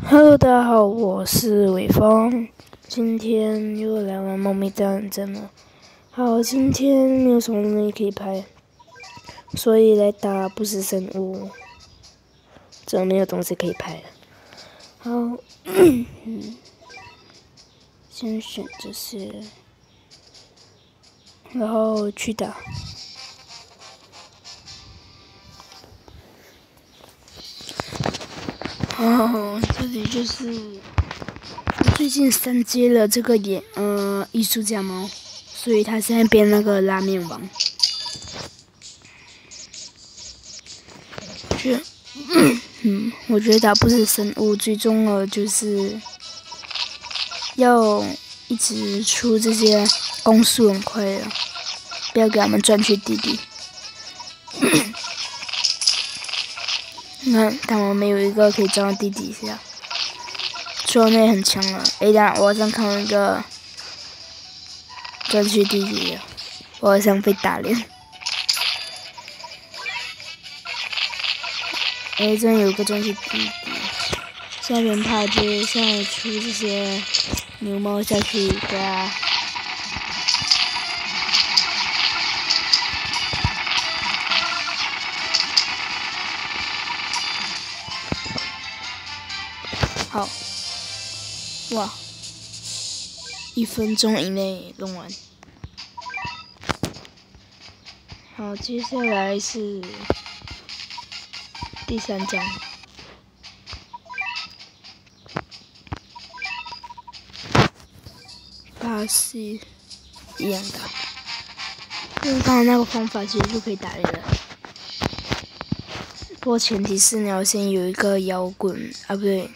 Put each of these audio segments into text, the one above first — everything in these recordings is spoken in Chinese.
Hello，大家好，我是伟峰，今天又来玩猫咪大战争了。好，今天没有什么东西可以拍，所以来打不死生物，这没有东西可以拍了。好，先选这些，然后去打。这里就是我最近升级了这个艺术家猫，所以它现在变那个拉面王。我觉得打不死生物最重要的就是要一直出这些攻速很快的，不要给他们赚去地底。你看，他们没有一个可以钻到地底下，说那很强了。等下我好像看到一个钻去地底了，我好像被打脸。真有个钻去地底，下面怕就现在出这些牛猫下去给它。好，哇，1分钟以内弄完。好，接下来是第3章。巴西一样的，用刚才那个方法其实就可以打人了。不过前提是你要先有一个摇滚啊，不对。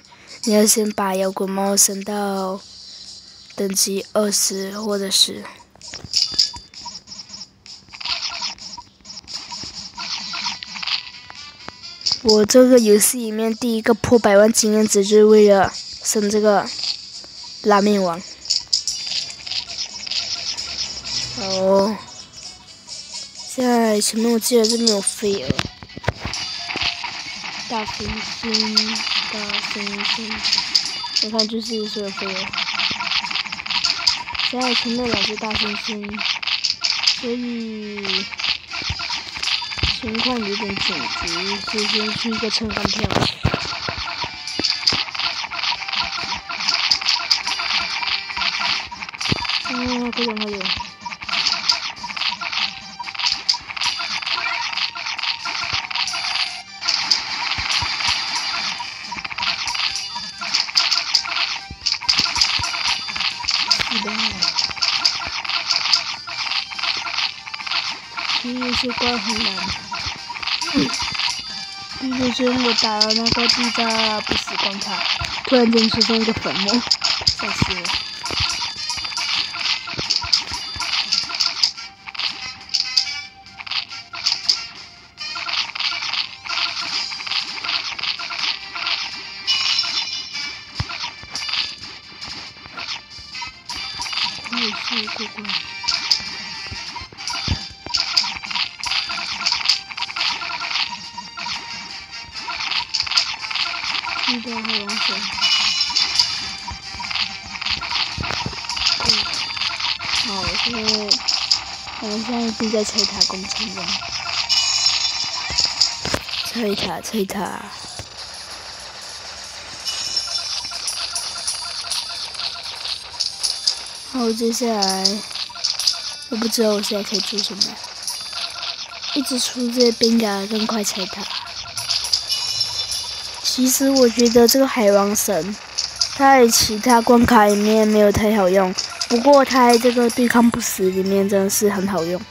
你要先把摇滚猫升到等级20或者是。我这个游戏里面第一个破100万经验值就是为了升这个拉面王。哦，现在前面我记得是没有飞蛾。大猩猩，你看就是所有飞蛾。现在前面2只大猩猩，所以情况有点紧急，所以先去一个撑杆跳。快点！有些怪很难。就是我打了那个地炸不死关卡，突然间出现一个粉末，吓死我！快速过关。遇到海王神，好，我们现在已经在拆塔工程中，拆塔。好，接下来我不知道我现在可以做什么，一直出这些兵甲更快拆塔。其实我觉得这个海王神，它在其他关卡里面没有太好用，不过它在这个对抗不死里面真的是很好用，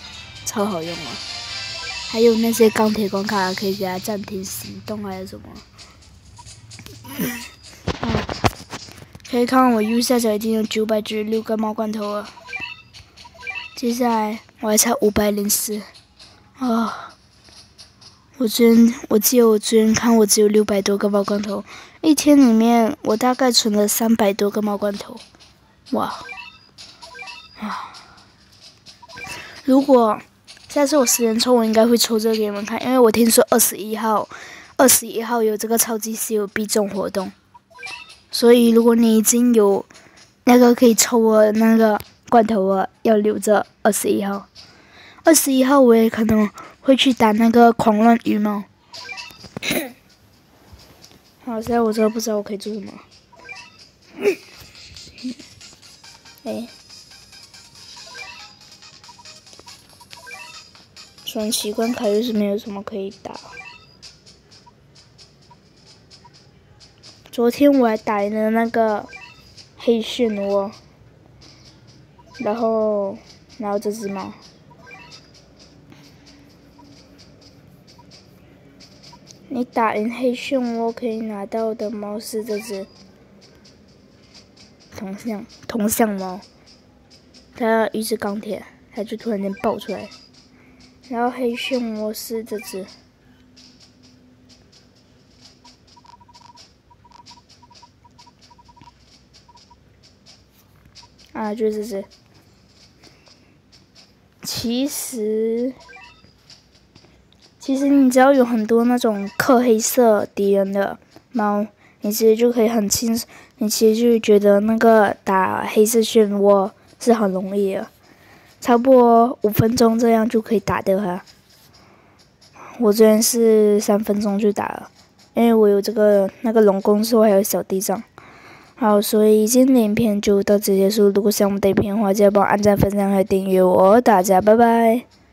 超好用啊！还有那些钢铁关卡可以给它暂停行动还是什么。可以看我右下角已经有996个猫罐头了，接下来我还差504啊！我记得我昨天看我只有600多个猫罐头，一天里面我大概存了300多个猫罐头，哇！如果下次我10连抽，我应该会抽这个给你们看，因为我听说21号有这个超级 COB 这种活动，所以如果你已经有那个可以抽的那个罐头了，要留着21号。21号我也可能会去打那个狂乱羽毛。好，现在我真的不知道我可以做什么。哎，双习惯卡就是没有什么可以打。昨天我还打赢了那个黑漩涡，然后这只猫。你打赢黑漩涡可以拿到的猫是这只铜像猫，它一只钢铁，它就突然间爆出来。然后黑漩涡是这只。啊，就是这只。其实你只要有很多那种刻黑色敌人的猫，你其实就可以很轻，你其实就觉得那个打黑色漩涡是很容易的，差不多5分钟这样就可以打掉它。我这边是3分钟就打了，因为我有那个龙宫兽还有小地藏。好，所以今天的影片就到此结束。如果喜欢我们的影片的话，记得帮我按赞、分享和订阅我。大家拜拜。